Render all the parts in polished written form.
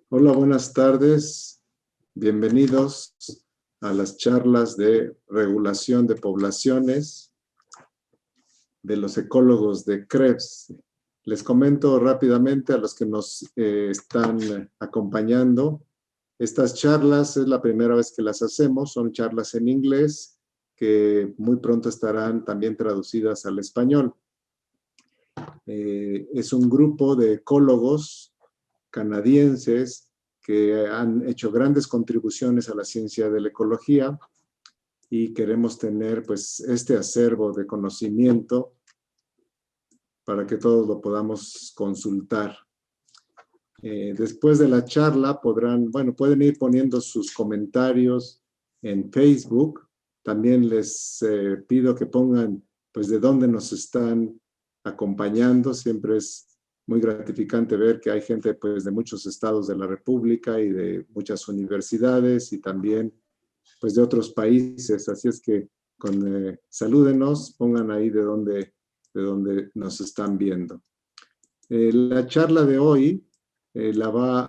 Hola, buenas tardes. Bienvenidos a las charlas de regulación de poblaciones de los ecólogos de Krebs. Les comento rápidamente a los que nos están acompañando. Estas charlas es la primera vez que las hacemos, son charlas en inglés que muy pronto estarán también traducidas al español. Es un grupo de ecólogos canadienses que han hecho grandes contribuciones a la ciencia de la ecología y queremos tener pues este acervo de conocimiento para que todos lo podamos consultar. Después de la charla pueden ir poniendo sus comentarios en Facebook. También les pido que pongan pues de dónde nos están acompañando. Siempre es muy gratificante ver que hay gente pues de muchos estados de la República y de muchas universidades y también pues de otros países. Así es que salúdenos, pongan ahí de dónde nos están viendo. La charla de hoy la va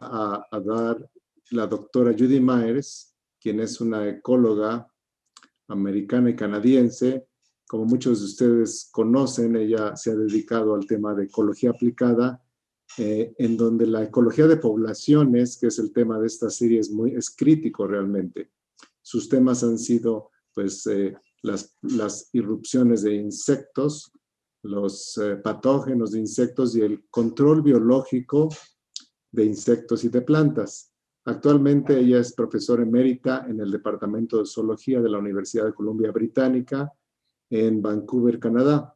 a dar la doctora Judith Myers, quien es una ecóloga americana y canadiense. Como muchos de ustedes conocen, ella se ha dedicado al tema de ecología aplicada, en donde la ecología de poblaciones, que es el tema de esta serie, es crítico realmente. Sus temas han sido pues, las irrupciones de insectos, los patógenos de insectos y el control biológico de insectos y de plantas. Actualmente ella es profesora emérita en el Departamento de Zoología de la Universidad de Columbia Británica en Vancouver, Canadá.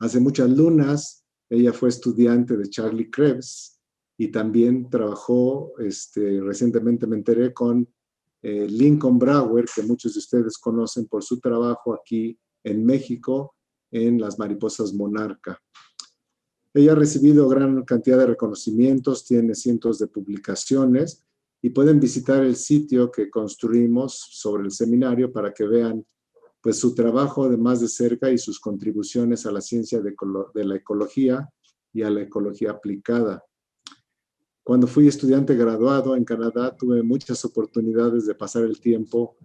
Hace muchas lunas ella fue estudiante de Charlie Krebs y también trabajó, recientemente me enteré, con Lincoln Brower, que muchos de ustedes conocen por su trabajo aquí en México en las mariposas monarca. Ella ha recibido gran cantidad de reconocimientos, tiene cientos de publicaciones y pueden visitar el sitio que construimos sobre el seminario para que vean pues, su trabajo de más de cerca y sus contribuciones a la ciencia de la ecología y a la ecología aplicada. Cuando fui estudiante graduado en Canadá, tuve muchas oportunidades de pasar el tiempo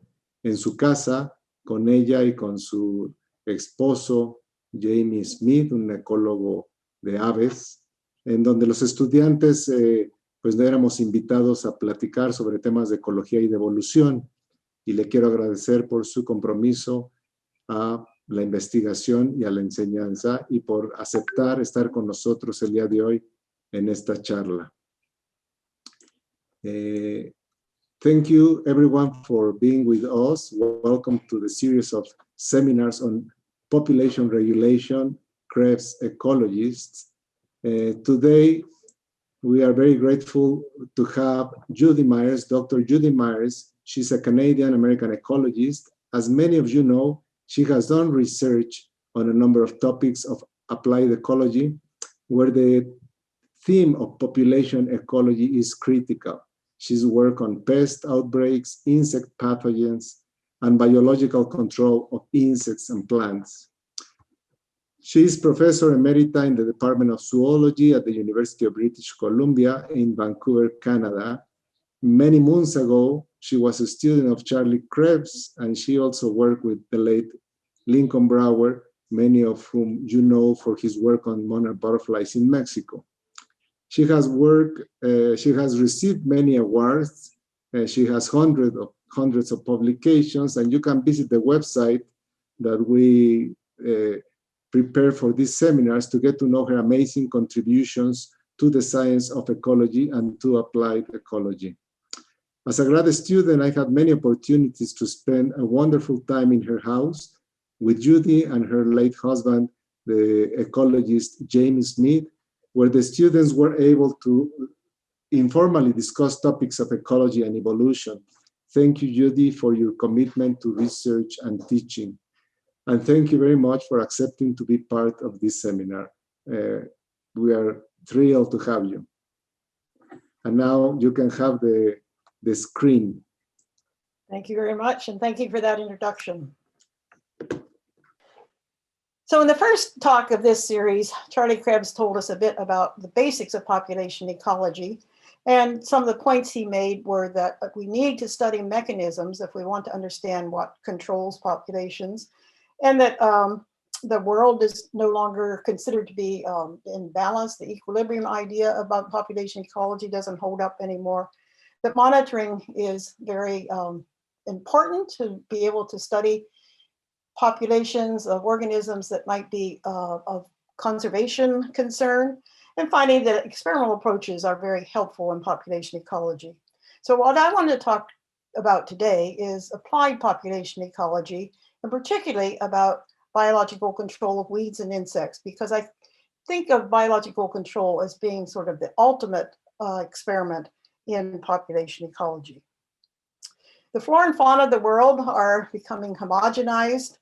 en su casa con ella y con su esposo, Jamie Smith, un ecólogo de aves, en donde los estudiantes pues éramos invitados a platicar sobre temas de ecología y de evolución. Y le quiero agradecer por su compromiso a la investigación y a la enseñanza y por aceptar estar con nosotros el día de hoy en esta charla. Thank you everyone for being with us. Welcome to the series of seminars on population regulation, Krebs ecologists. Today, we are very grateful to have Judith Myers, Dr. Judith Myers. She's a Canadian-American ecologist. As many of you know, she has done research on a number of topics of applied ecology, where the theme of population ecology is critical. She's worked on pest outbreaks, insect pathogens, and biological control of insects and plants. She is professor emerita in the Department of Zoology at the University of British Columbia in Vancouver, Canada. Many months ago, she was a student of Charlie Krebs, and she also worked with the late Lincoln Brower, many of whom you know for his work on monarch butterflies in Mexico. She has received many awards. She has hundreds of publications, and you can visit the website that we prepare for these seminars to get to know her amazing contributions to the science of ecology and to applied ecology. As a grad student, I had many opportunities to spend a wonderful time in her house with Judy and her late husband, the ecologist Jamie Smith, where the students were able to informally discuss topics of ecology and evolution. Thank you, Judy, for your commitment to research and teaching. And thank you very much for accepting to be part of this seminar. We are thrilled to have you. And now you can have the screen. Thank you very much, and thank you for that introduction. So in the first talk of this series, Charlie Krebs told us a bit about the basics of population ecology, And some of the points he made were that we need to study mechanisms if we want to understand what controls populations, and that the world is no longer considered to be in balance. The equilibrium idea about population ecology doesn't hold up anymore. That monitoring is very important to be able to study populations of organisms that might be of conservation concern, and finding that experimental approaches are very helpful in population ecology. So what I wanted to talk about today is applied population ecology, and particularly about biological control of weeds and insects, because I think of biological control as being sort of the ultimate experiment in population ecology. The flora and fauna of the world are becoming homogenized.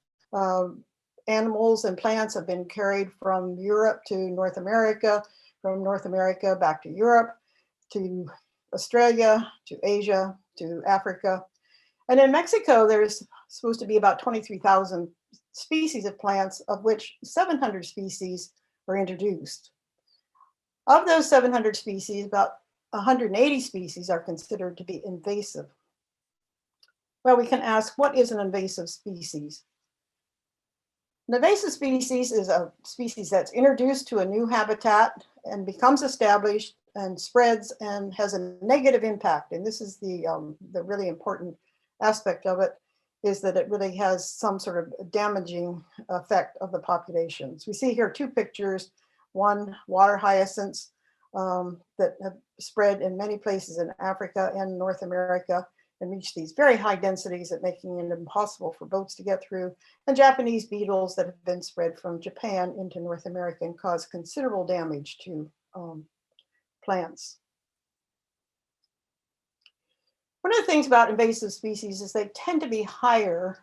Animals and plants have been carried from Europe to North America, from North America back to Europe, to Australia, to Asia, to Africa. And in Mexico, there's supposed to be about 23,000 species of plants, of which 700 species were introduced. Of those 700 species, about 180 species are considered to be invasive. Well, we can ask, what is an invasive species? An invasive species is a species that's introduced to a new habitat and becomes established and spreads and has a negative impact. And this is the really important aspect of it, is that it really has some sort of damaging effect of the populations. We see here two pictures, one water hyacinths that have spread in many places in Africa and North America and reach these very high densities at making it impossible for boats to get through, and Japanese beetles that have been spread from Japan into North America and cause considerable damage to plants. One of the things about invasive species is they tend to be higher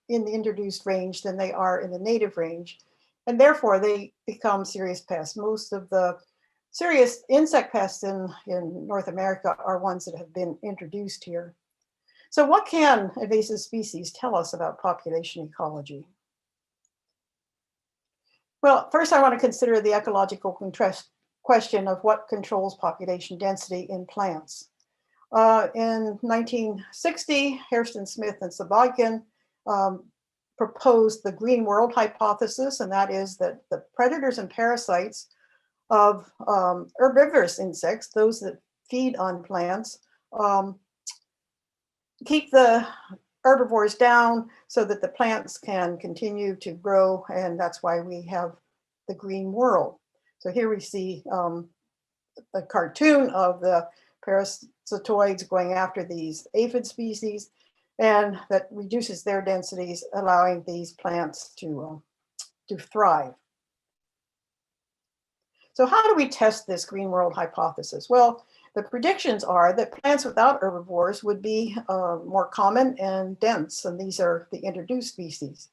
in the introduced range than they are in the native range, and therefore they become serious pests. Most of the serious insect pests in North America are ones that have been introduced here. So what can invasive species tell us about population ecology? Well, first I want to consider the ecological question of what controls population density in plants. In 1960, Hairston Smith and Sabagin proposed the green world hypothesis, and that is that the predators and parasites of herbivorous insects, those that feed on plants, keep the herbivores down so that the plants can continue to grow, and that's why we have the green world. So here we see a cartoon of the parasitoids going after these aphid species, and that reduces their densities, allowing these plants to thrive. So how do we test this green world hypothesis? Well, the predictions are that plants without herbivores would be more common and dense, and these are the introduced species.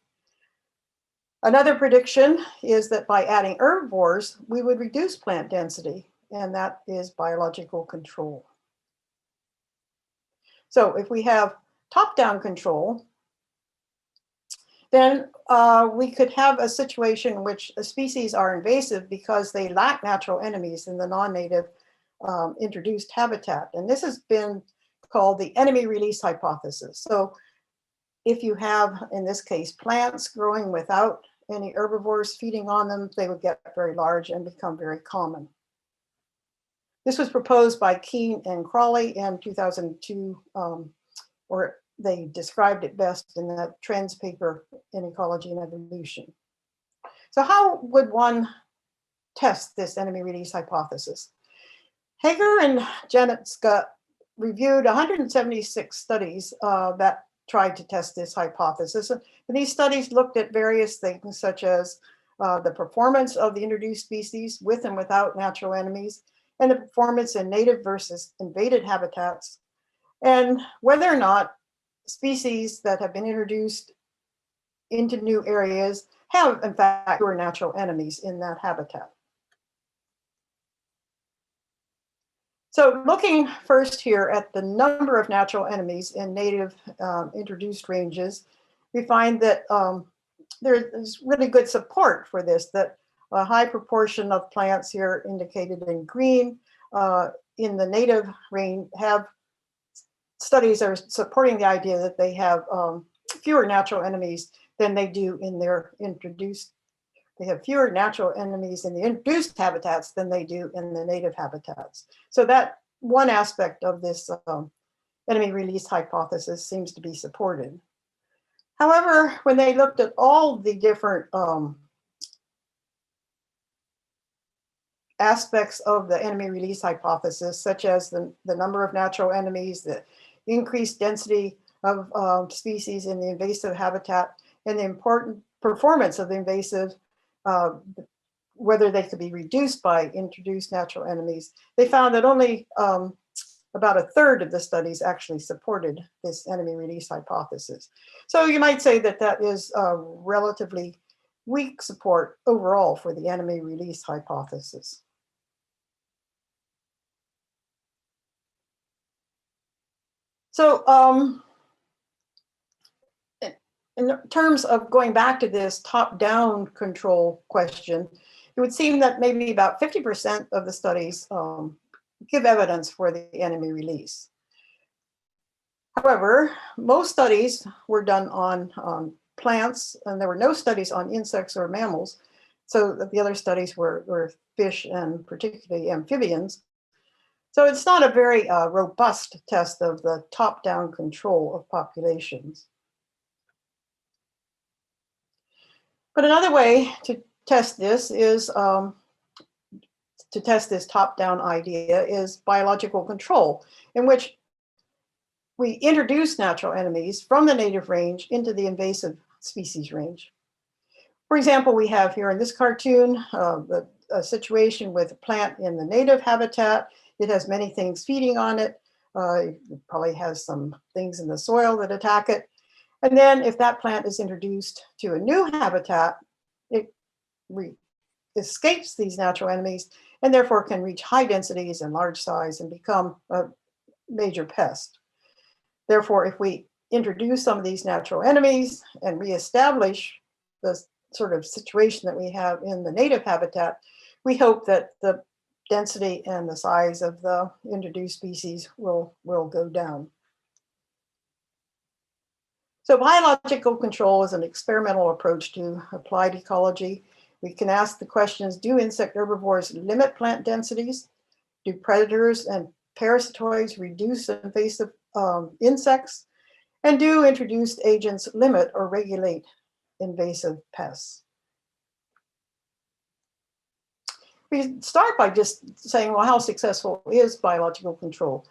Another prediction is that by adding herbivores, we would reduce plant density, and that is biological control. So if we have top-down control, then we could have a situation in which species are invasive because they lack natural enemies in the non-native introduced habitat. And this has been called the enemy release hypothesis. So if you have, in this case, plants growing without any herbivores feeding on them, they would get very large and become very common. This was proposed by Keene and Crawley in 2002, or they described it best in the Trends paper in Ecology and Evolution. So how would one test this enemy release hypothesis? Hager and Janetska reviewed 176 studies that tried to test this hypothesis. And these studies looked at various things such as the performance of the introduced species with and without natural enemies, and the performance in native versus invaded habitats, and whether or not species that have been introduced into new areas have, in fact, fewer natural enemies in that habitat. So looking first here at the number of natural enemies in native introduced ranges, we find that there's really good support for this, that a high proportion of plants here indicated in green in the native range have studies are supporting the idea that they have fewer natural enemies than they do in their introduced. They have fewer natural enemies in the introduced habitats than they do in the native habitats. So that one aspect of this enemy release hypothesis seems to be supported. However, when they looked at all the different aspects of the enemy release hypothesis, such as the number of natural enemies, the increased density of species in the invasive habitat, and the important performance of the invasive, whether they could be reduced by introduced natural enemies, they found that only about a third of the studies actually supported this enemy release hypothesis. So you might say that that is relatively weak support overall for the enemy release hypothesis. So in terms of going back to this top-down control question, it would seem that maybe about 50% of the studies give evidence for the enemy release. However, most studies were done on plants, and there were no studies on insects or mammals. So the other studies were fish and particularly amphibians. So it's not a very robust test of the top-down control of populations. But another way to test this is to test this top-down idea is biological control, in which we introduce natural enemies from the native range into the invasive species range. For example, we have here in this cartoon a situation with a plant in the native habitat. It has many things feeding on it. It probably has some things in the soil that attack it. And then if that plant is introduced to a new habitat, it escapes these natural enemies and therefore can reach high densities and large size and become a major pest. Therefore, if we introduce some of these natural enemies and reestablish the sort of situation that we have in the native habitat, we hope that the density and the size of the introduced species will go down. So biological control is an experimental approach to applied ecology. We can ask the questions, do insect herbivores limit plant densities? Do predators and parasitoids reduce invasive insects? And do introduced agents limit or regulate invasive pests? We start by just saying, well, how successful is biological control?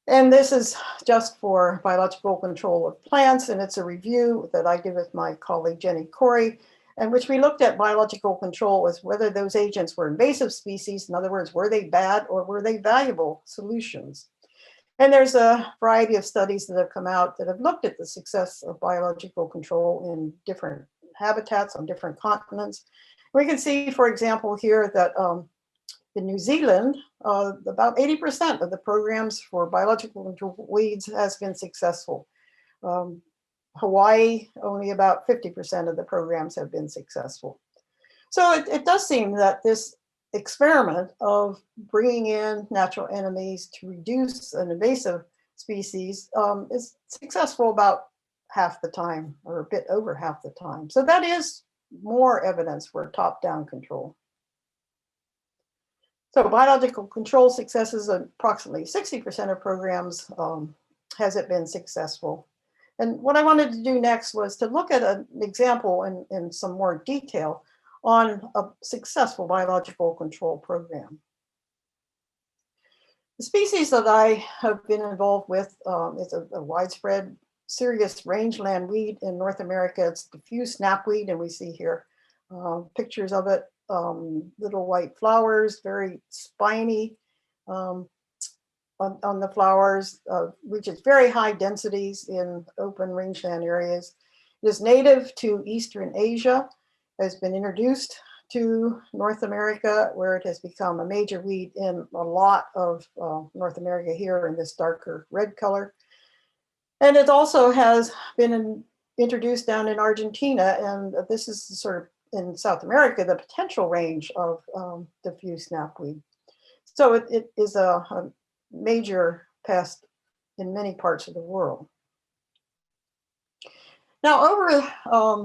And this is just for biological control of plants, and it's a review that I did with my colleague Jenny Corey, in which we looked at biological control as whether those agents were invasive species. In other words, were they bad or were they valuable solutions? And there's a variety of studies that have come out that have looked at the success of biological control in different habitats on different continents. We can see, for example, here that in New Zealand, about 80% of the programs for biological control of weeds has been successful. Hawaii, only about 50% of the programs have been successful. So it does seem that this experiment of bringing in natural enemies to reduce an invasive species is successful about half the time, or a bit over half the time. So that is more evidence for top-down control. So biological control successes, approximately 60% of programs has it been successful. And what I wanted to do next was to look at an example in some more detail on a successful biological control program. The species that I have been involved with is a widespread serious rangeland weed in North America. It's diffuse knapweed, and we see here pictures of it. Little white flowers, very spiny on the flowers, reaches very high densities in open rangeland areas. It is native to Eastern Asia, has been introduced to North America, where it has become a major weed in a lot of North America here in this darker red color. And it also has been introduced down in Argentina, and this is sort of in South America, the potential range of diffuse knapweed. So it is a major pest in many parts of the world. Now, over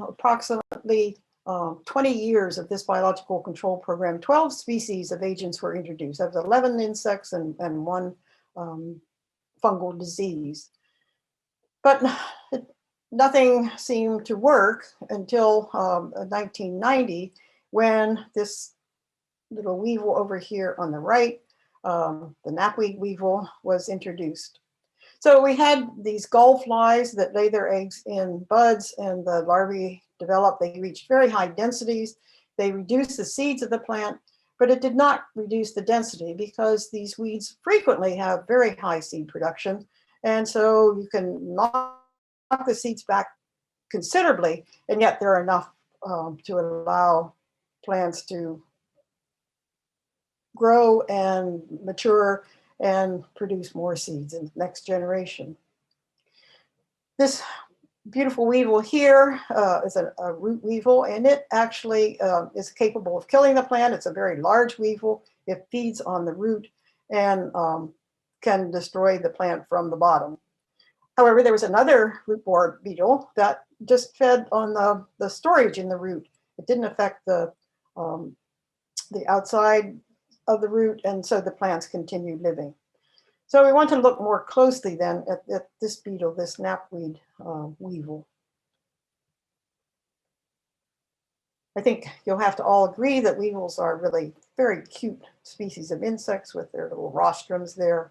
approximately 20 years of this biological control program, 12 species of agents were introduced. That was 11 insects and one fungal disease. But nothing seemed to work until 1990, when this little weevil over here on the right, the Knapweed Weevil, was introduced. So we had these gull flies that lay their eggs in buds, and the larvae developed. They reached very high densities. They reduced the seeds of the plant, but it did not reduce the density, because these weeds frequently have very high seed production. And so you can knock the seeds back considerably, and yet there are enough to allow plants to grow and mature and produce more seeds in the next generation. This beautiful weevil here is a root weevil, and it actually is capable of killing the plant. It's a very large weevil. It feeds on the root and can destroy the plant from the bottom. However, there was another root borer beetle that just fed on the storage in the root. It didn't affect the outside of the root, and so the plants continued living. So we want to look more closely then at this beetle, this Knapweed Weevil. I think you'll have to all agree that weevils are really very cute species of insects with their little rostrums there.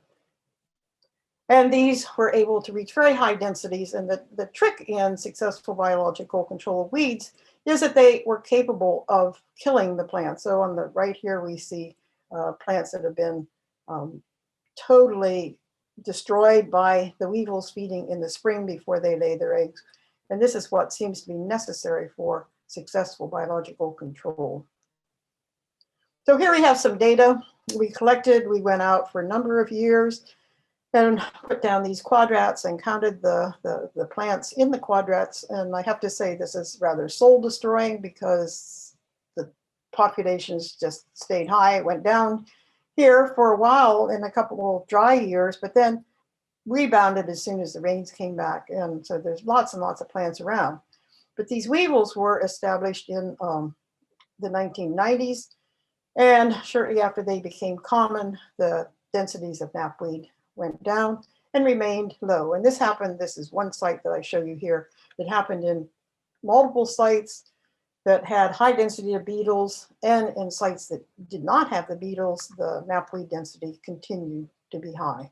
And these were able to reach very high densities. And the trick in successful biological control of weeds is that they were capable of killing the plant. So on the right here, we see plants that have been totally destroyed by the weevils feeding in the spring before they lay their eggs. And this is what seems to be necessary for successful biological control. So here we have some data we collected. We went out for a number of years and put down these quadrats and counted the plants in the quadrats. And I have to say this is rather soul destroying, because the populations just stayed high. It went down here for a while in a couple of dry years, but then rebounded as soon as the rains came back. And so there's lots and lots of plants around. But these weevils were established in the 1990s. And shortly after they became common, the densities of knapweed went down and remained low. And this happened, this is one site that I show you here, that happened in multiple sites that had high density of beetles, and in sites that did not have the beetles, the knapweed density continued to be high.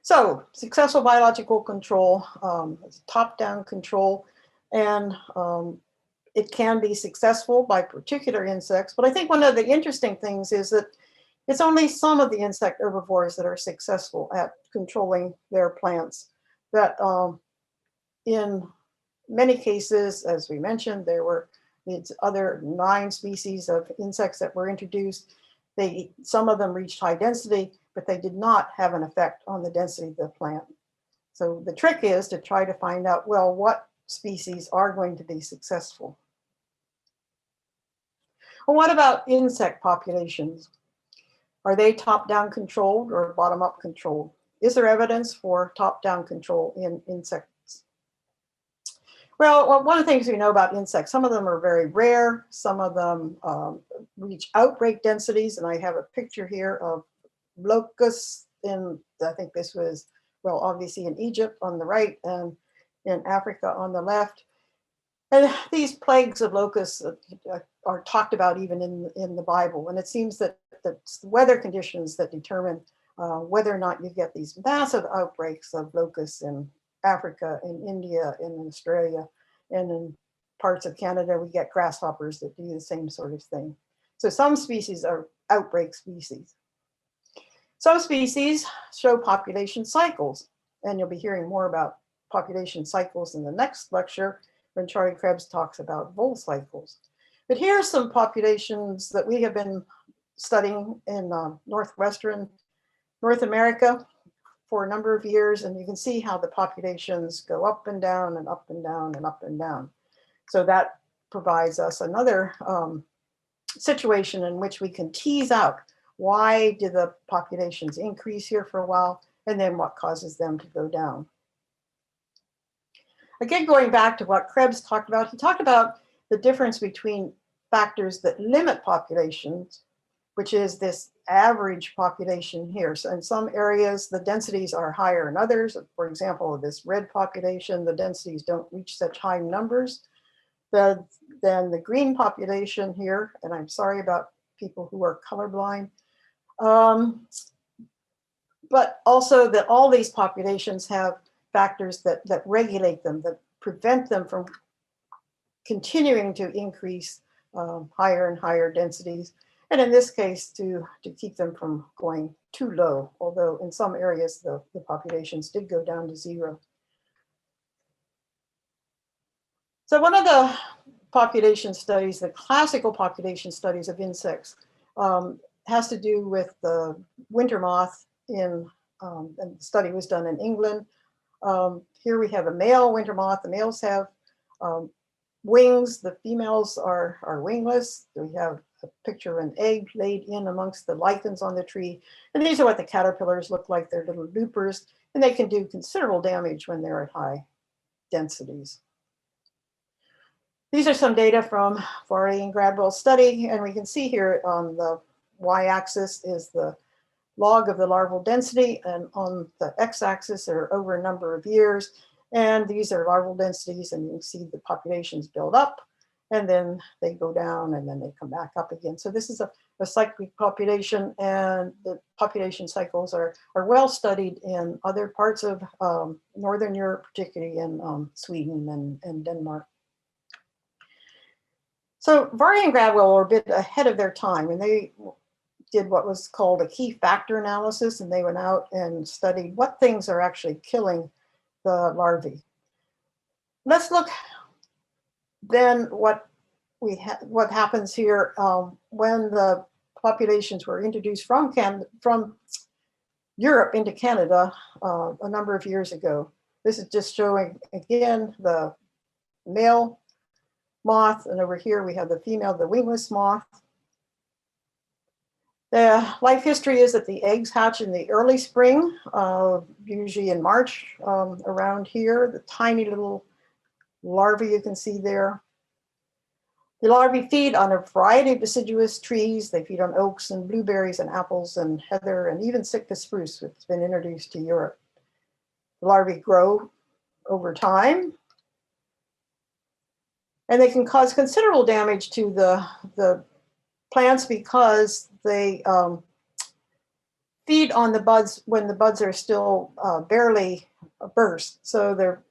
So successful biological control is top-down control, and it can be successful by particular insects. But I think one of the interesting things is that it's only some of the insect herbivores that are successful at controlling their plants. That in many cases, as we mentioned, there were these other 9 species of insects that were introduced. Some of them reached high density, but they did not have an effect on the density of the plant. So the trick is to try to find out, well, what species are going to be successful? Well, what about insect populations? Are they top-down controlled or bottom-up controlled? Is there evidence for top-down control in insects? Well, one of the things we know about insects, some of them are very rare, some of them reach outbreak densities, and I have a picture here of locusts in, I think this was, well, obviously in Egypt on the right and in Africa on the left. And these plagues of locusts are talked about even in the Bible. And it seems that it's weather conditions that determine whether or not you get these massive outbreaks of locusts in Africa, in India, in Australia, and in parts of Canada, we get grasshoppers that do the same sort of thing. So some species are outbreak species. Some species show population cycles, and you'll be hearing more about population cycles in the next lecture when Charlie Krebs talks about vole cycles. But here are some populations that we have been studying in northwestern North America for a number of years, and you can see how the populations go up and down and up and down and up and down. So that provides us another situation in which we can tease out why do the populations increase here for a while, and then what causes them to go down. Again, going back to what Krebs talked about, he talked about the difference between factors that limit populations, which is this average population here. So in some areas, the densities are higher than others. For example, this red population, the densities don't reach such high numbers. Then the green population here, and I'm sorry about people who are colorblind, but also that all these populations have factors that regulate them, that prevent them from continuing to increase higher and higher densities. And in this case, to keep them from going too low, although in some areas the populations did go down to 0. So one of the population studies, the classical population studies of insects, has to do with the winter moth and the study was done in England. Here we have a male winter moth. The males have wings. The females are wingless. We have a picture of an egg laid in amongst the lichens on the tree. And these are what the caterpillars look like. They're little loopers, and they can do considerable damage when they're at high densities. These are some data from Varey and Gradwell's study, and we can see here on the y-axis is the log of the larval density, and on the x-axis are over a number of years. And these are larval densities, and you can see the populations build up, and then they go down, and then they come back up again. So this is a cyclic population, and the population cycles are well studied in other parts of Northern Europe, particularly in Sweden and Denmark. So Varey and Gradwell were a bit ahead of their time, and they did what was called a key factor analysis, and they went out and studied what things are actually killing the larvae. Let's look then what happens here when the populations were introduced from Europe into Canada a number of years ago. This is just showing again the male moth, and over here we have the female, the wingless moth. The life history is that the eggs hatch in the early spring, usually in March around here. The tiny little larvae you can see there. The larvae feed on a variety of deciduous trees. They feed on oaks and blueberries and apples and heather and even Sitka spruce, which has been introduced to Europe. The larvae grow over time, and they can cause considerable damage to the plants because they feed on the buds when the buds are still barely burst. So their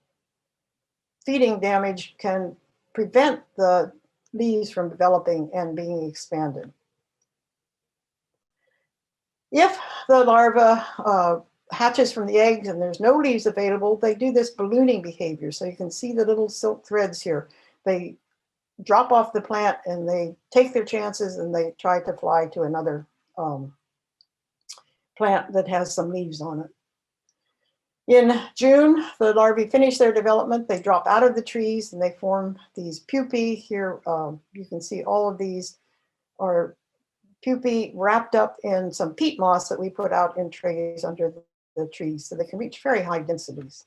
feeding damage can prevent the leaves from developing and being expanded. If the larva hatches from the eggs and there's no leaves available, they do this ballooning behavior. So you can see the little silk threads here. They drop off the plant and they take their chances and they try to fly to another plant that has some leaves on it. In June, the larvae finish their development. They drop out of the trees and they form these pupae. Here you can see all of these are pupae wrapped up in some peat moss that we put out in trays under the trees, so they can reach very high densities.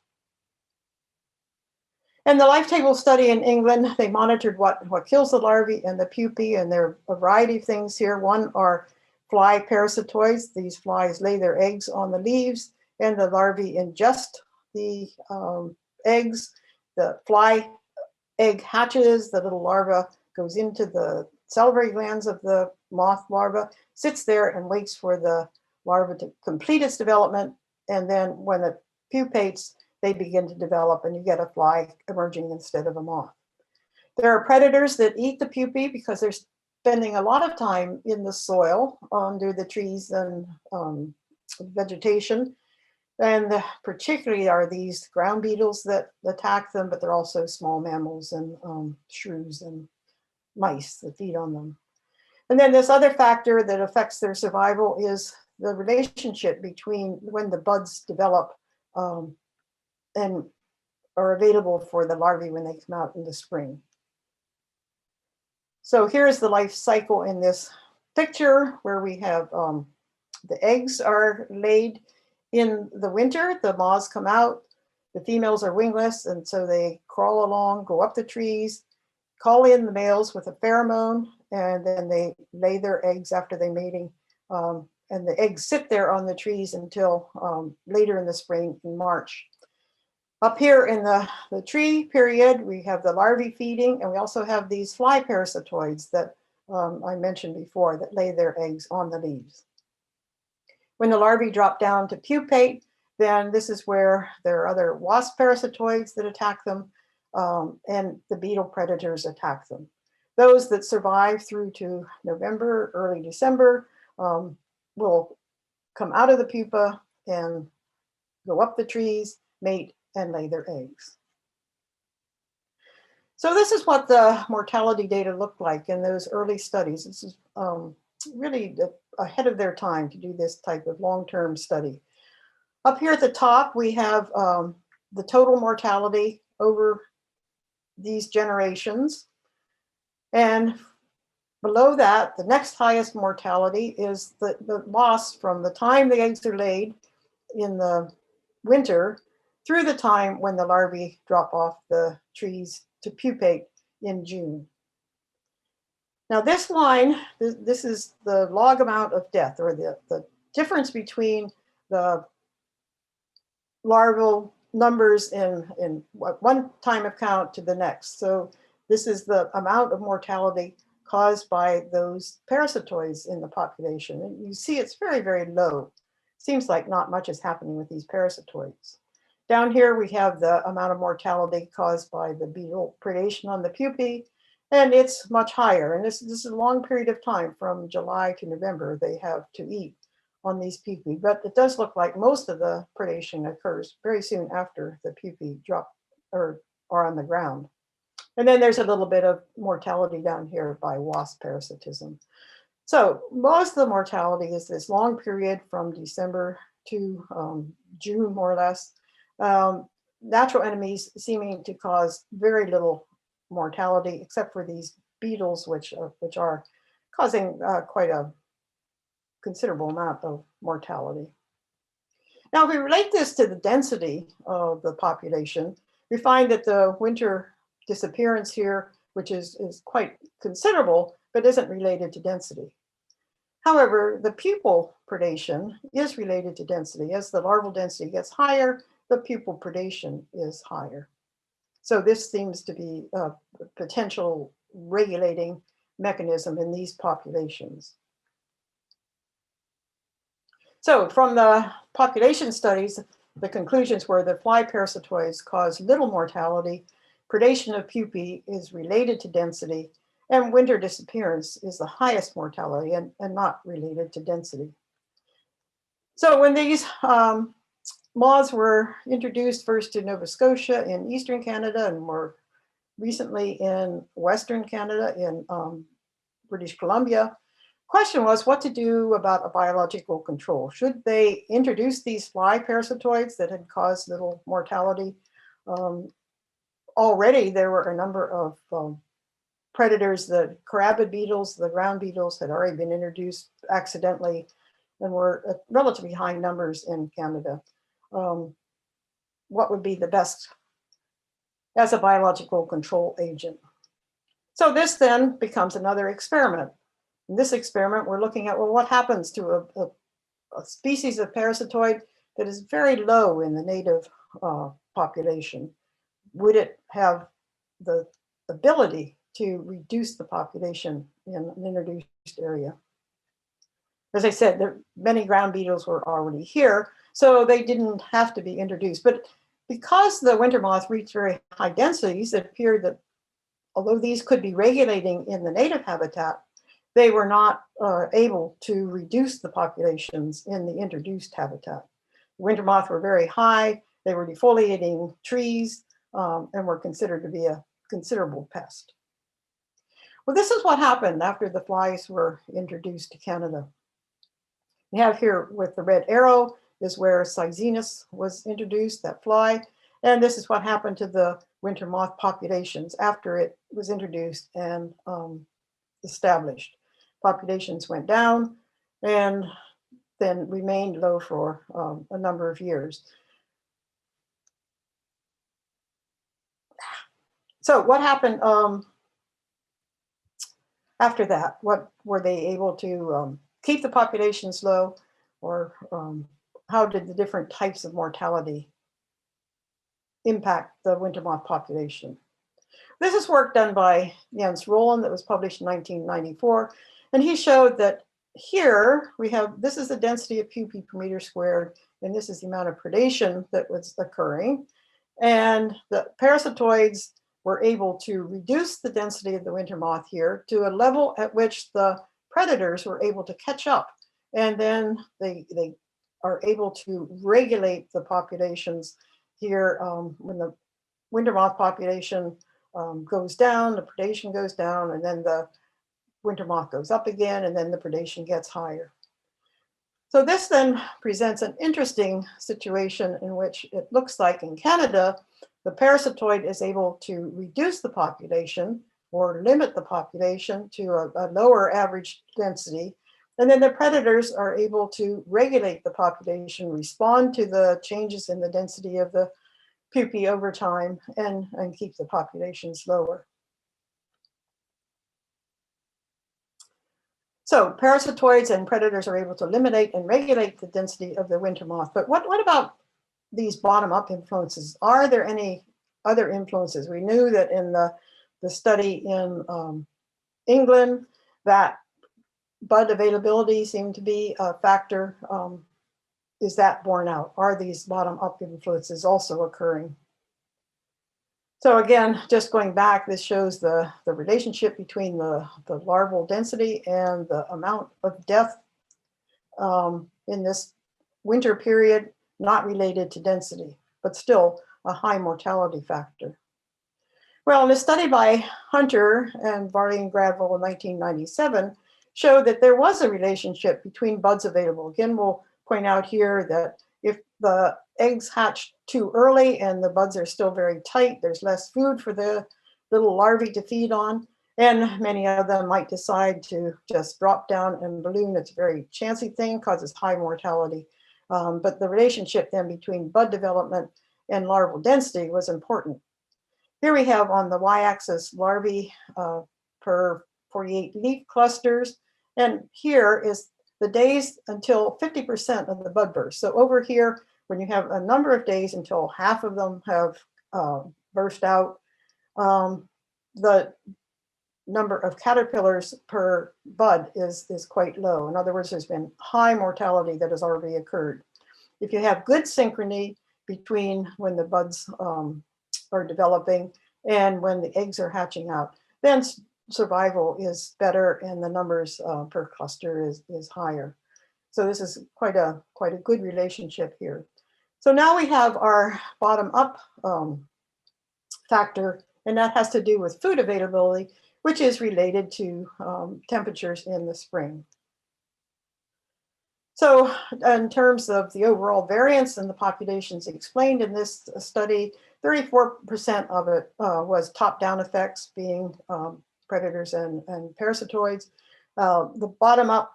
And the life table study in England, they monitored what kills the larvae and the pupae, and there are a variety of things here. One are fly parasitoids. These flies lay their eggs on the leaves, and the larvae ingest the eggs. The fly egg hatches, the little larva goes into the salivary glands of the moth larva, sits there and waits for the larva to complete its development, and then when it pupates, they begin to develop and you get a fly emerging instead of a moth. There are predators that eat the pupae because they're spending a lot of time in the soil under the trees and vegetation. And particularly are these ground beetles that attack them, but they're also small mammals and shrews and mice that feed on them. And then this other factor that affects their survival is the relationship between when the buds develop and are available for the larvae when they come out in the spring. So here's the life cycle in this picture where we have the eggs are laid in the winter, the moths come out, the females are wingless, and so they crawl along, go up the trees, call in the males with a pheromone, and then they lay their eggs after they mating. And the eggs sit there on the trees until later in the spring in March. Up here in the tree period, we have the larvae feeding, and we also have these fly parasitoids that I mentioned before that lay their eggs on the leaves. When the larvae drop down to pupate, then this is where there are other wasp parasitoids that attack them, and the beetle predators attack them. Those that survive through to November, early December, will come out of the pupa and go up the trees, mate, and lay their eggs. So this is what the mortality data looked like in those early studies. This is really ahead of their time to do this type of long-term study. Up here at the top, we have the total mortality over these generations. And below that, the next highest mortality is the loss from the time the eggs are laid in the winter through the time when the larvae drop off the trees to pupate in June. Now this line, this is the log amount of death, or the difference between the larval numbers in one time of count to the next. So this is the amount of mortality caused by those parasitoids in the population. And you see it's very, very low. Seems like not much is happening with these parasitoids. Down here we have the amount of mortality caused by the beetle predation on the pupae, and it's much higher. And this is a long period of time, from July to November they have to eat on these pupae. But it does look like most of the predation occurs very soon after the pupae drop or are on the ground. And then there's a little bit of mortality down here by wasp parasitism. So most of the mortality is this long period from December to June, more or less. Natural enemies seeming to cause very little mortality, except for these beetles, which are causing quite a considerable amount of mortality. Now, if we relate this to the density of the population, we find that the winter disappearance here, which is quite considerable, but isn't related to density. However, the pupal predation is related to density. As the larval density gets higher, the pupal predation is higher. So this seems to be a potential regulating mechanism in these populations. So from the population studies, the conclusions were that fly parasitoids cause little mortality, predation of pupae is related to density, and winter disappearance is the highest mortality and not related to density. So when these moths were introduced first to Nova Scotia in eastern Canada and more recently in western Canada in British Columbia, question was what to do about a biological control. Should they introduce these fly parasitoids that had caused little mortality? Already there were a number of predators. The carabid beetles, the ground beetles had already been introduced accidentally and were at relatively high numbers in Canada. What would be the best as a biological control agent? So this then becomes another experiment. In this experiment, we're looking at, well, what happens to a species of parasitoid that is very low in the native population? Would it have the ability to reduce the population in an introduced area? As I said, many ground beetles were already here, so they didn't have to be introduced. But because the winter moth reached very high densities, it appeared that although these could be regulating in the native habitat, they were not able to reduce the populations in the introduced habitat. The winter moth were very high, they were defoliating trees, and were considered to be a considerable pest. Well, this is what happened after the flies were introduced to Canada. We have here with the red arrow is where Cyzinus was introduced, that fly, and this is what happened to the winter moth populations after it was introduced and established. Populations went down and then remained low for a number of years. So what happened after that? What were they able to keep the populations low, or how did the different types of mortality impact the winter moth population? This is work done by Jens Roland that was published in 1994, and he showed that here we have, this is the density of pupae per meter squared, and this is the amount of predation that was occurring. And the parasitoids were able to reduce the density of the winter moth here to a level at which the predators were able to catch up. And then they are able to regulate the populations here. When the winter moth population goes down, the predation goes down, and then the winter moth goes up again, and then the predation gets higher. So this then presents an interesting situation in which it looks like in Canada, the parasitoid is able to reduce the population or limit the population to a lower average density. And then the predators are able to regulate the population, respond to the changes in the density of the pupae over time, and keep the populations lower. So parasitoids and predators are able to eliminate and regulate the density of the winter moth. But what about these bottom-up influences? Are there any other influences? We knew that in the study in England that bud availability seemed to be a factor. Is that borne out? Are these bottom-up influences also occurring? So again, just going back, this shows the relationship between the larval density and the amount of death in this winter period, not related to density, but still a high mortality factor. Well, in a study by Hunter and Varley and Gradville in 1997 showed that there was a relationship between buds available. Again, we'll point out here that if the eggs hatch too early and the buds are still very tight, there's less food for the little larvae to feed on, and many of them might decide to just drop down and balloon. It's a very chancy thing, causes high mortality. But the relationship then between bud development and larval density was important. Here we have on the y-axis larvae per 48 leaf clusters, and here is the days until 50% of the bud burst. So over here, when you have a number of days until half of them have burst out, the number of caterpillars per bud is quite low. In other words, there's been high mortality that has already occurred. If you have good synchrony between when the buds are developing and when the eggs are hatching out, then survival is better and the numbers per cluster is higher. So this is quite a good relationship here. So now we have our bottom-up factor, and that has to do with food availability, which is related to temperatures in the spring. So in terms of the overall variance in the populations explained in this study, 34% of it was top-down effects, being predators and parasitoids. The bottom-up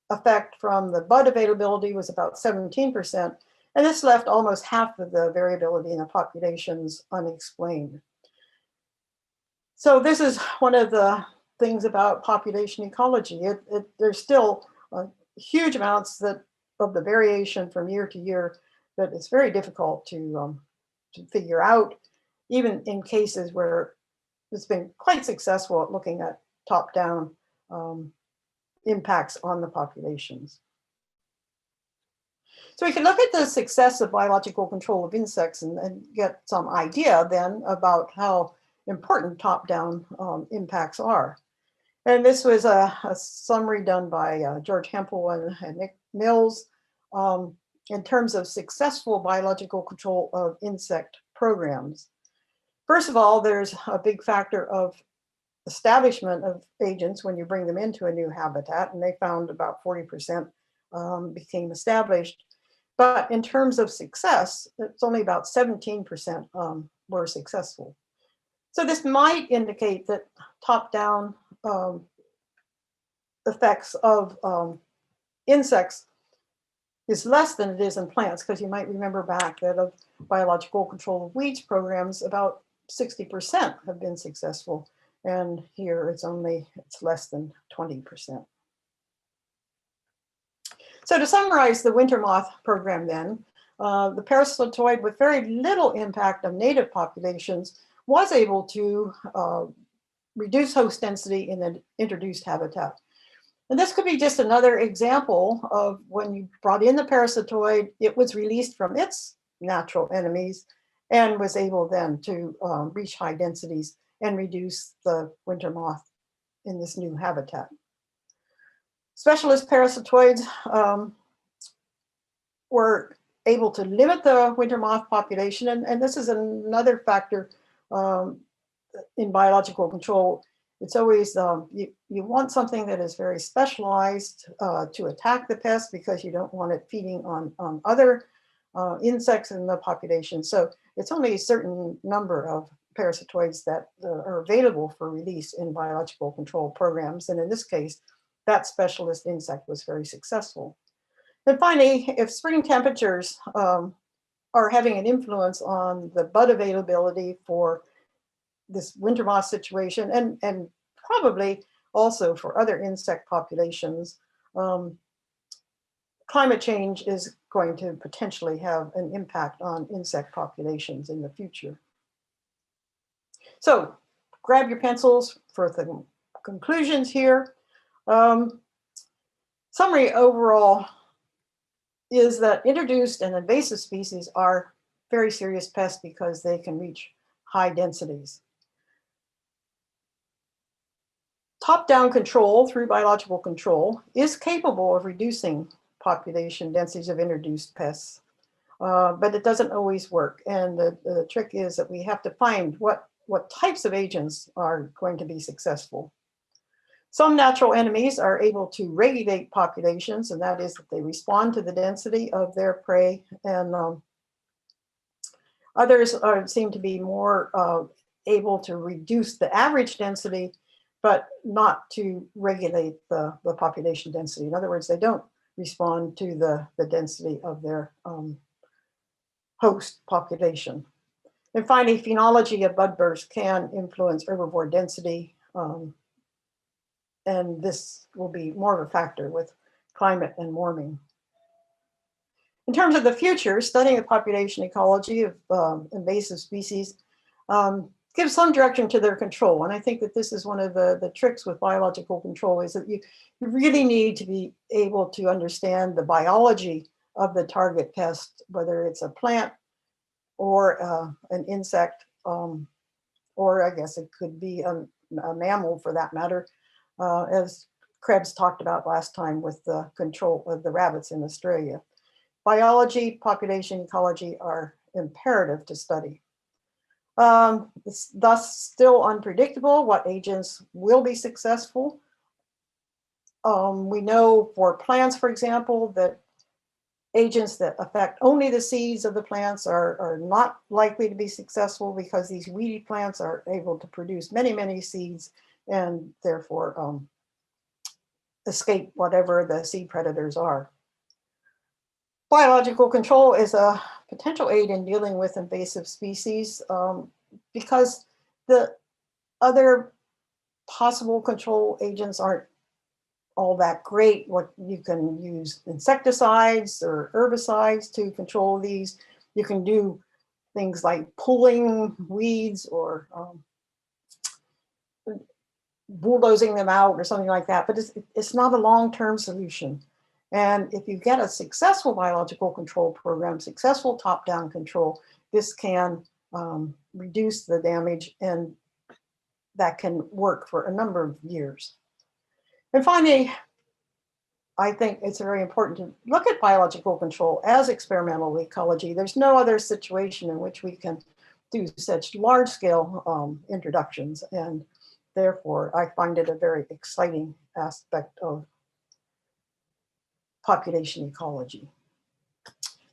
effect from the bud availability was about 17%, and this left almost half of the variability in the populations unexplained. So this is one of the things about population ecology. There's still huge amounts of the variation from year to year that it's very difficult to figure out, even in cases where it's been quite successful at looking at top-down impacts on the populations. So we can look at the success of biological control of insects and get some idea then about how important top-down impacts are. And this was a summary done by George Hempel and Nick Mills in terms of successful biological control of insect programs. First of all, there's a big factor of establishment of agents when you bring them into a new habitat, and they found about 40% became established. But in terms of success, it's only about 17% were successful. So this might indicate that top-down effects of insects is less than it is in plants, because you might remember back that of biological control of weeds programs, about 60% have been successful. And here it's less than 20%. So to summarize the winter moth program then, the parasitoid with very little impact on native populations was able to reduce host density in the introduced habitat. And this could be just another example of when you brought in the parasitoid, it was released from its natural enemies and was able then to reach high densities and reduce the winter moth in this new habitat. Specialist parasitoids were able to limit the winter moth population, and this is another factor in biological control. It's always, you want something that is very specialized to attack the pest, because you don't want it feeding on other insects in the population. So it's only a certain number of parasitoids that are available for release in biological control programs. And in this case, that specialist insect was very successful. And finally, if spring temperatures are having an influence on the bud availability for this winter moth situation, and probably also for other insect populations, climate change is going to potentially have an impact on insect populations in the future. So grab your pencils for the conclusions here. Summary overall is that introduced and invasive species are very serious pests because they can reach high densities. Top-down control through biological control is capable of reducing population densities of introduced pests, but it doesn't always work. And the trick is that we have to find what types of agents are going to be successful. Some natural enemies are able to regulate populations, and that is that they respond to the density of their prey, and others seem to be more able to reduce the average density, but not to regulate the population density. In other words, they don't respond to the density of their host population. And finally, phenology of bud bursts can influence herbivore density, and this will be more of a factor with climate and warming. In terms of the future, studying the population ecology of invasive species gives some direction to their control. And I think that this is one of the tricks with biological control, is that you really need to be able to understand the biology of the target pest, whether it's a plant or an insect, or I guess it could be a mammal for that matter, as Krebs talked about last time with the control of the rabbits in Australia. Biology, population ecology are imperative to study. It's thus still unpredictable what agents will be successful. We know for plants, for example, that agents that affect only the seeds of the plants are not likely to be successful, because these weedy plants are able to produce many, many seeds and therefore escape whatever the seed predators are. Biological control is a potential aid in dealing with invasive species because the other possible control agents aren't all that great. What you can use insecticides or herbicides to control these. You can do things like pulling weeds or bulldozing them out or something like that, but it's not a long-term solution. And if you get a successful biological control program, successful top-down control, this can reduce the damage, and that can work for a number of years. And finally, I think it's very important to look at biological control as experimental ecology. There's no other situation in which we can do such large-scale introductions, and therefore I find it a very exciting aspect of population ecology.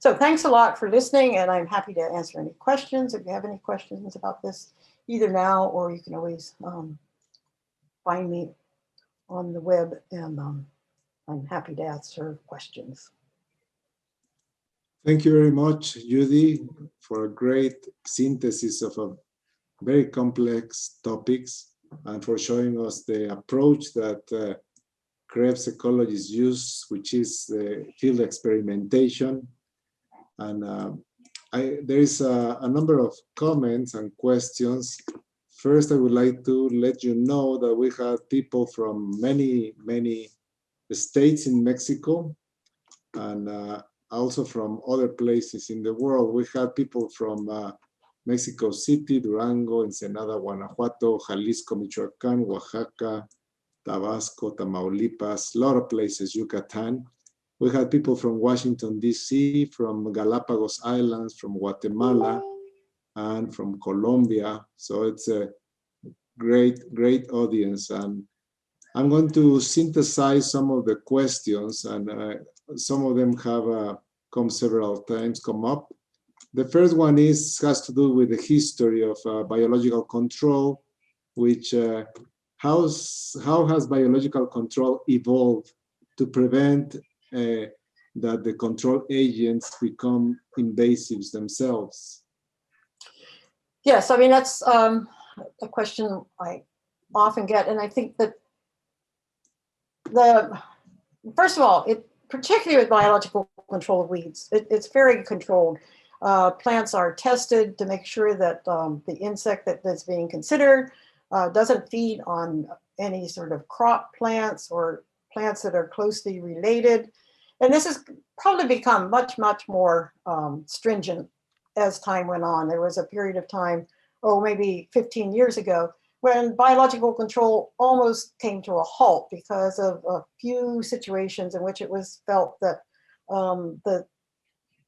So thanks a lot for listening, and I'm happy to answer any questions. If you have any questions about this, either now or you can always find me on the web, and I'm happy to answer questions. Thank you very much, Judy, for a great synthesis of a very complex topics and for showing us the approach that Krebs ecologists use, which is the field experimentation. And there is a number of comments and questions. First, I would like to let you know that we have people from many states in Mexico, and also from other places in the world. We have people from Mexico City, Durango, Ensenada, Guanajuato, Jalisco, Michoacán, Oaxaca, Tabasco, Tamaulipas, a lot of places, Yucatan. We had people from Washington, D.C., from Galapagos Islands, from Guatemala, and from Colombia. So it's a great audience. And I'm going to synthesize some of the questions, and some of them have come several times, come up. The first one has to do with the history of biological control, which how has biological control evolved to prevent that the control agents become invasives themselves? Yes, I mean, that's a question I often get, and I think that first of all, particularly with biological control of weeds, it's very controlled. Plants are tested to make sure that the insect that's being considered doesn't feed on any sort of crop plants or plants that are closely related. And this has probably become much more stringent as time went on. There was a period of time, maybe 15 years ago, when biological control almost came to a halt because of a few situations in which it was felt that the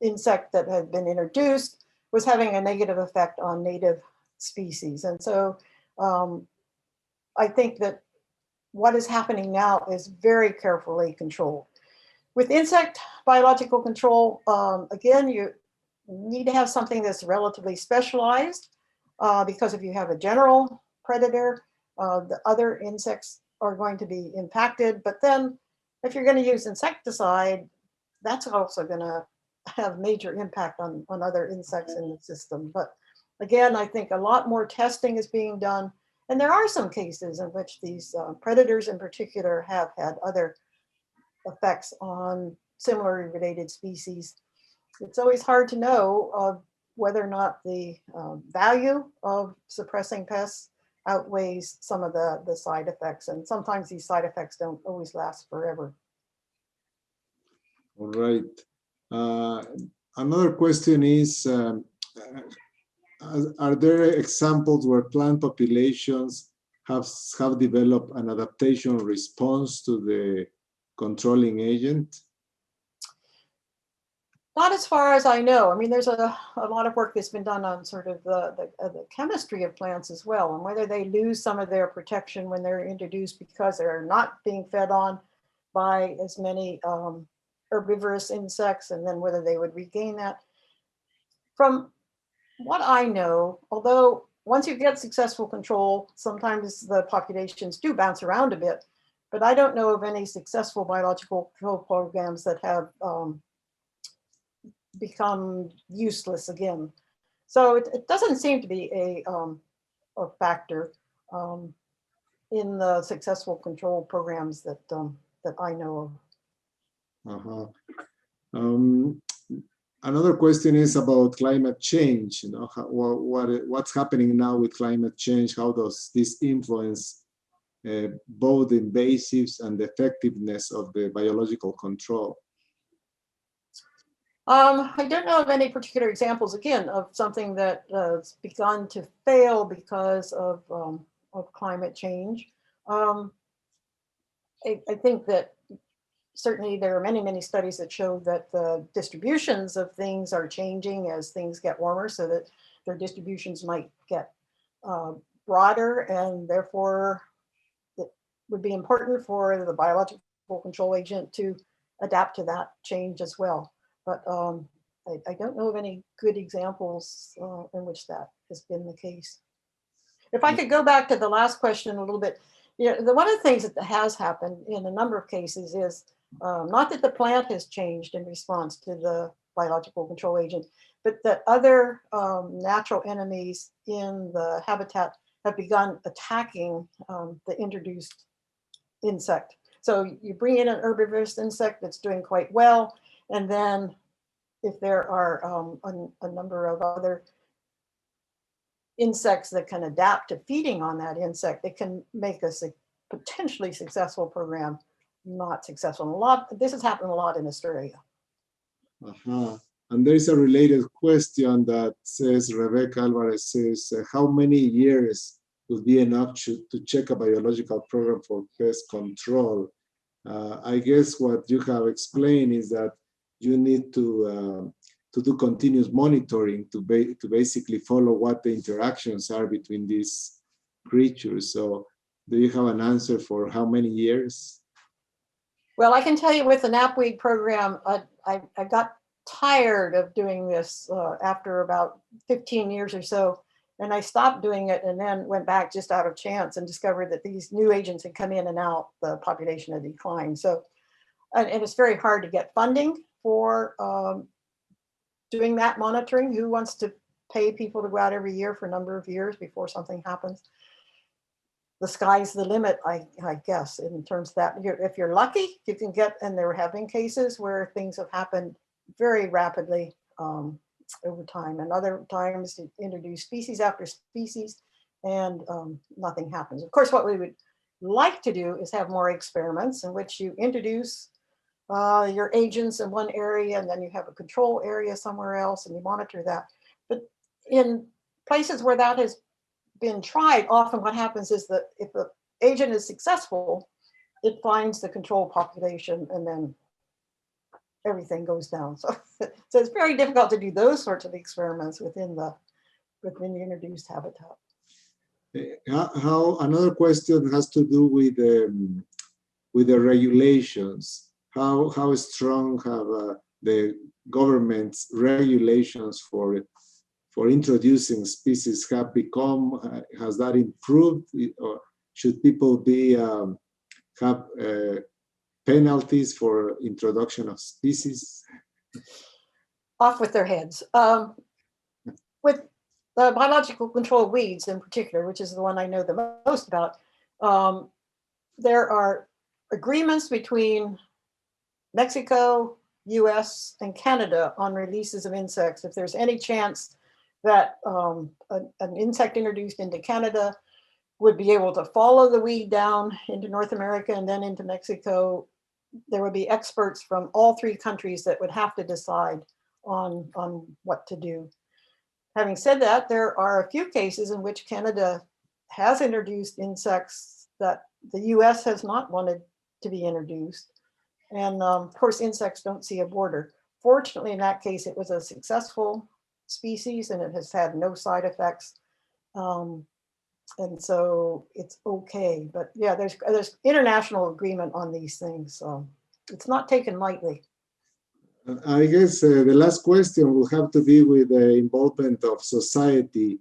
insect that had been introduced was having a negative effect on native species. And so I think that what is happening now is very carefully controlled. With insect biological control, again, you need to have something that's relatively specialized, because if you have a general predator, the other insects are going to be impacted. But then if you're going to use insecticide, that's also going to have major impact on other insects in the system. But again, I think a lot more testing is being done. And there are some cases in which these predators in particular have had other effects on similarly related species. It's always hard to know whether or not the value of suppressing pests outweighs some of the side effects. And sometimes these side effects don't always last forever. All right. Another question is, are there examples where plant populations have developed an adaptation response to the controlling agent? Not as far as I know. I mean, there's a lot of work that's been done on sort of the chemistry of plants as well, and whether they lose some of their protection when they're introduced because they're not being fed on by as many herbivorous insects, and then whether they would regain that. From what I know, although once you get successful control, sometimes the populations do bounce around a bit, but I don't know of any successful biological control programs that have become useless again. So it doesn't seem to be a factor in the successful control programs that I know of. Another question is about climate change. You know, what's happening now with climate change? How does this influence both invasives and the effectiveness of the biological control? I don't know of any particular examples, again, of something that has begun to fail because of climate change. I think that certainly there are many studies that show that the distributions of things are changing as things get warmer, so that their distributions might get broader, and therefore it would be important for the biological control agent to adapt to that change as well. But I don't know of any good examples in which that has been the case. If I could go back to the last question a little bit, Yeah, one of the things that has happened in a number of cases is not that the plant has changed in response to the biological control agent, but that other natural enemies in the habitat have begun attacking the introduced insect. So you bring in an herbivorous insect that's doing quite well, and then if there are a number of other insects that can adapt to feeding on that insect, it can make a potentially successful program not successful. This has happened a lot in Australia. Uh-huh. And there is a related question that says, Rebecca Alvarez says, how many years would be enough to check a biological program for pest control? I guess what you have explained is that you need to do continuous monitoring to basically follow what the interactions are between these creatures. So do you have an answer for how many years? Well, I can tell you with the Knapweed program, I got tired of doing this after about 15 years or so, and I stopped doing it and then went back just out of chance and discovered that these new agents had come in and out, the population had declined. So, and it's very hard to get funding for doing that monitoring. Who wants to pay people to go out every year for a number of years before something happens? The sky's the limit, I guess, in terms of that. If you're lucky, you can get, and there have been cases where things have happened very rapidly over time, and other times you introduce species after species and nothing happens. Of course, what we would like to do is have more experiments in which you introduce your agents in one area and then you have a control area somewhere else and you monitor that. But in places where that has been tried, often what happens is that if the agent is successful, it finds the control population and then everything goes down. So it's very difficult to do those sorts of experiments within the introduced habitat. How another question has to do with the regulations. How strong have the government's regulations for introducing species have become? Has that improved, or should people be have penalties for introduction of species? Off with their heads. With the biological control weeds in particular, which is the one I know the most about, there are agreements between Mexico, US, and Canada on releases of insects. If there's any chance that an insect introduced into Canada would be able to follow the weed down into North America and then into Mexico, there would be experts from all three countries that would have to decide on what to do. Having said that, there are a few cases in which Canada has introduced insects that the US has not wanted to be introduced. And of course, insects don't see a border. Fortunately, in that case, it was a successful species and it has had no side effects. And so it's okay. But yeah, there's international agreement on these things. So it's not taken lightly. I guess the last question will have to be with the involvement of society.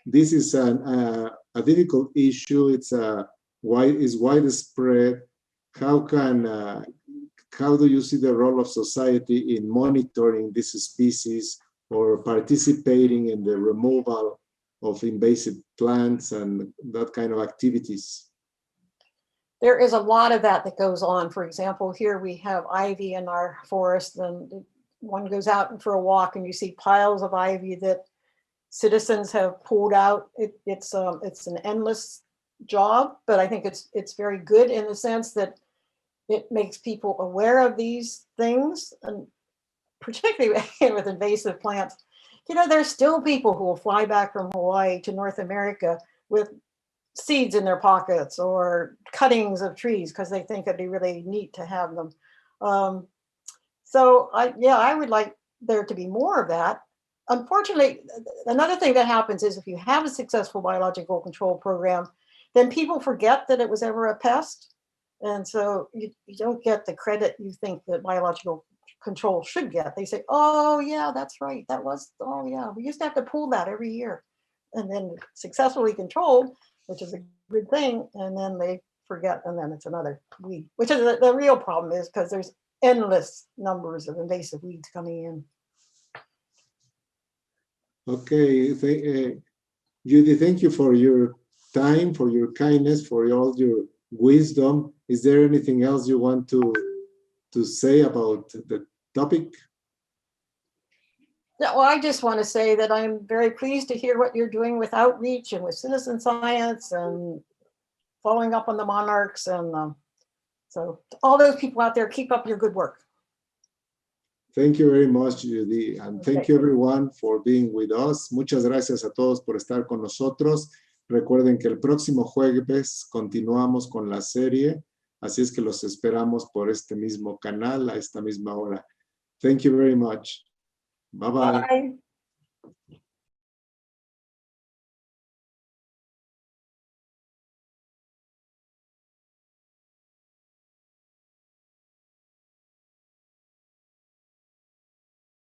This is a difficult issue. It's widespread. How do you see the role of society in monitoring this species or participating in the removal of invasive plants and that kind of activities? There is a lot of that goes on. For example, here we have ivy in our forest, and one goes out for a walk and you see piles of ivy that citizens have pulled out. It's an endless job, but I think it's very good in the sense that it makes people aware of these things, and particularly with invasive plants. You know, there's still people who will fly back from Hawaii to North America with seeds in their pockets or cuttings of trees because they think it'd be really neat to have them. So I would like there to be more of that. Unfortunately, another thing that happens is if you have a successful biological control program, then people forget that it was ever a pest. And so you don't get the credit you think that biological control should get. They say, oh yeah, that's right. Oh yeah, we used to have to pull that every year. And then successfully controlled, which is a good thing, and then they forget, and then it's another weed, which is the real problem is because there's endless numbers of invasive weeds coming in. Okay, Judy, thank you for your time, for your kindness, for all your wisdom. Is there anything else you want to say about the topic? No, well, I just want to say that I'm very pleased to hear what you're doing with outreach and with citizen science and following up on the monarchs. And so all those people out there, keep up your good work. Thank you very much, Judy, and thank you everyone for being with us. Muchas gracias a todos por estar con nosotros. Recuerden que el próximo jueves continuamos con la serie, así es que los esperamos por este mismo canal a esta misma hora. Thank you very much. Bye-bye. Bye.